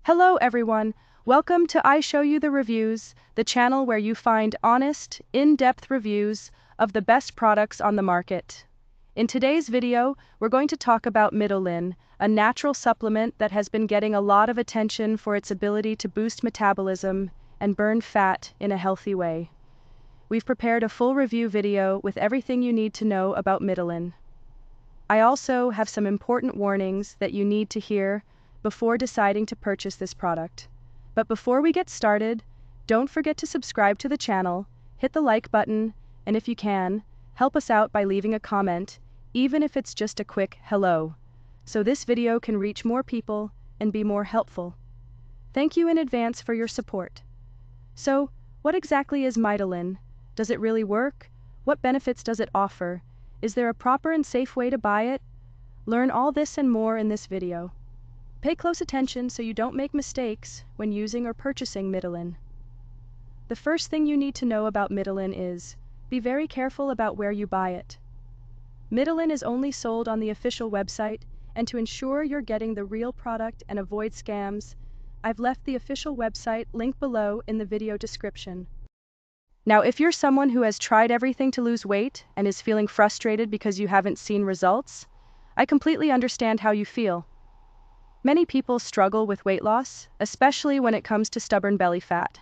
Hello everyone, welcome to I Show You the Reviews, the channel where you find honest, in-depth reviews of the best products on the market. In today's video, we're going to talk about Mitolyn, a natural supplement that has been getting a lot of attention for its ability to boost metabolism and burn fat in a healthy way. We've prepared a full review video with everything you need to know about Mitolyn. I also have some important warnings that you need to hear before deciding to purchase this product. But before we get started, don't forget to subscribe to the channel, hit the like button, and if you can, help us out by leaving a comment, even if it's just a quick hello, so this video can reach more people and be more helpful. Thank you in advance for your support. So, what exactly is Mitolyn? Does it really work? What benefits does it offer? Is there a proper and safe way to buy it? Learn all this and more in this video. Pay close attention so you don't make mistakes when using or purchasing Mitolyn. The first thing you need to know about Mitolyn is, be very careful about where you buy it. Mitolyn is only sold on the official website, and to ensure you're getting the real product and avoid scams, I've left the official website link below in the video description. Now, if you're someone who has tried everything to lose weight and is feeling frustrated because you haven't seen results, I completely understand how you feel. Many people struggle with weight loss, especially when it comes to stubborn belly fat.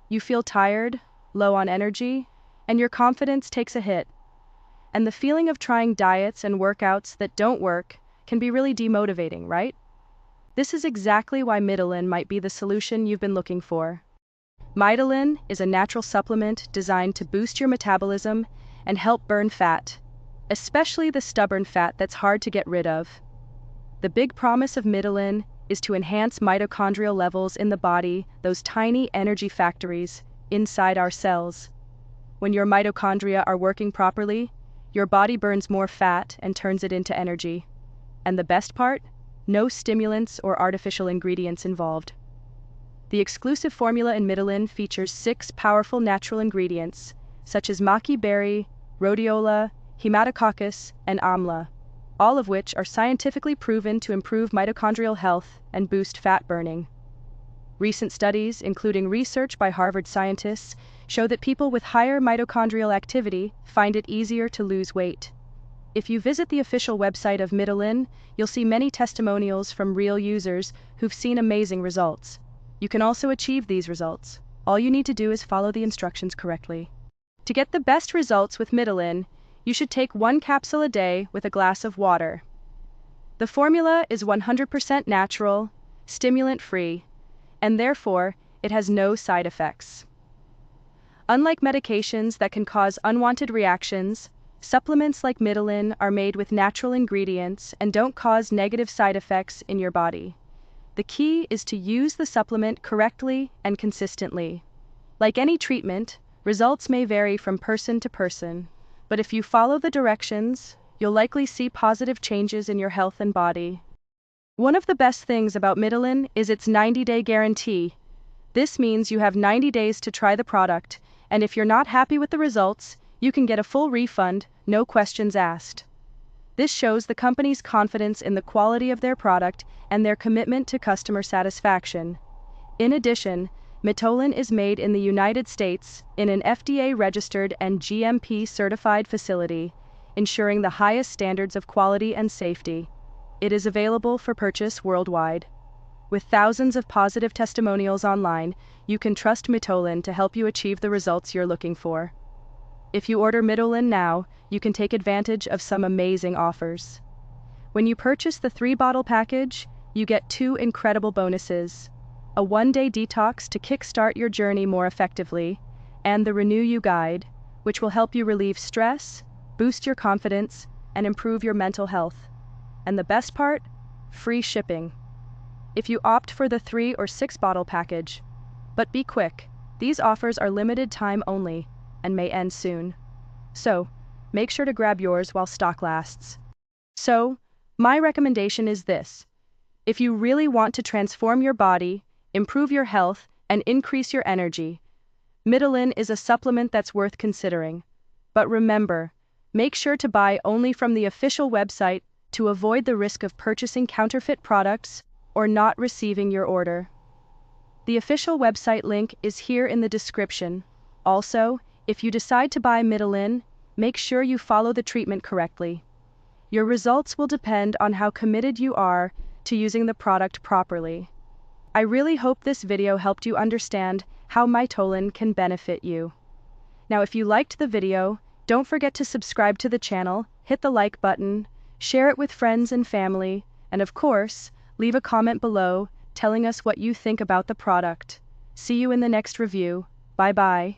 You feel tired, low on energy, and your confidence takes a hit. And the feeling of trying diets and workouts that don't work can be really demotivating, right? This is exactly why Mitolyn might be the solution you've been looking for. Mitolyn is a natural supplement designed to boost your metabolism and help burn fat, especially the stubborn fat that's hard to get rid of. The big promise of Mitolyn is to enhance mitochondrial levels in the body, those tiny energy factories inside our cells. When your mitochondria are working properly, your body burns more fat and turns it into energy. And the best part? No stimulants or artificial ingredients involved. The exclusive formula in Mitolyn features 6 powerful natural ingredients, such as maqui berry, rhodiola, haematococcus, and amla, all of which are scientifically proven to improve mitochondrial health and boost fat burning. Recent studies, including research by Harvard scientists, show that people with higher mitochondrial activity find it easier to lose weight. If you visit the official website of Mitolyn, you'll see many testimonials from real users who've seen amazing results. You can also achieve these results. All you need to do is follow the instructions correctly. To get the best results with Mitolyn, you should take 1 capsule a day with a glass of water. The formula is 100% natural, stimulant-free, and therefore it has no side effects. Unlike medications that can cause unwanted reactions, supplements like Mitolyn are made with natural ingredients and don't cause negative side effects in your body. The key is to use the supplement correctly and consistently. Like any treatment, results may vary from person to person. But if you follow the directions, you'll likely see positive changes in your health and body. One of the best things about Mitolyn is its 90-day guarantee. This means you have 90 days to try the product, and if you're not happy with the results, you can get a full refund, no questions asked. This shows the company's confidence in the quality of their product and their commitment to customer satisfaction. In addition, Mitolyn is made in the United States in an FDA-registered and GMP-certified facility, ensuring the highest standards of quality and safety. It is available for purchase worldwide. With thousands of positive testimonials online, you can trust Mitolyn to help you achieve the results you're looking for. If you order Mitolyn now, you can take advantage of some amazing offers. When you purchase the 3-bottle package, you get 2 incredible bonuses: a 1-day detox to kickstart your journey more effectively, and the Renew You Guide, which will help you relieve stress, boost your confidence, and improve your mental health. And the best part? Free shipping. If you opt for the 3 or 6-bottle package. But be quick, these offers are limited time only and may end soon. So, make sure to grab yours while stock lasts. So, my recommendation is this: if you really want to transform your body, improve your health, and increase your energy, Mitolyn is a supplement that's worth considering. But remember, make sure to buy only from the official website to avoid the risk of purchasing counterfeit products or not receiving your order. The official website link is here in the description. Also, if you decide to buy Mitolyn, make sure you follow the treatment correctly. Your results will depend on how committed you are to using the product properly. I really hope this video helped you understand how Mitolyn can benefit you. Now, if you liked the video, don't forget to subscribe to the channel, hit the like button, share it with friends and family, and of course, leave a comment below telling us what you think about the product. See you in the next review. Bye-bye.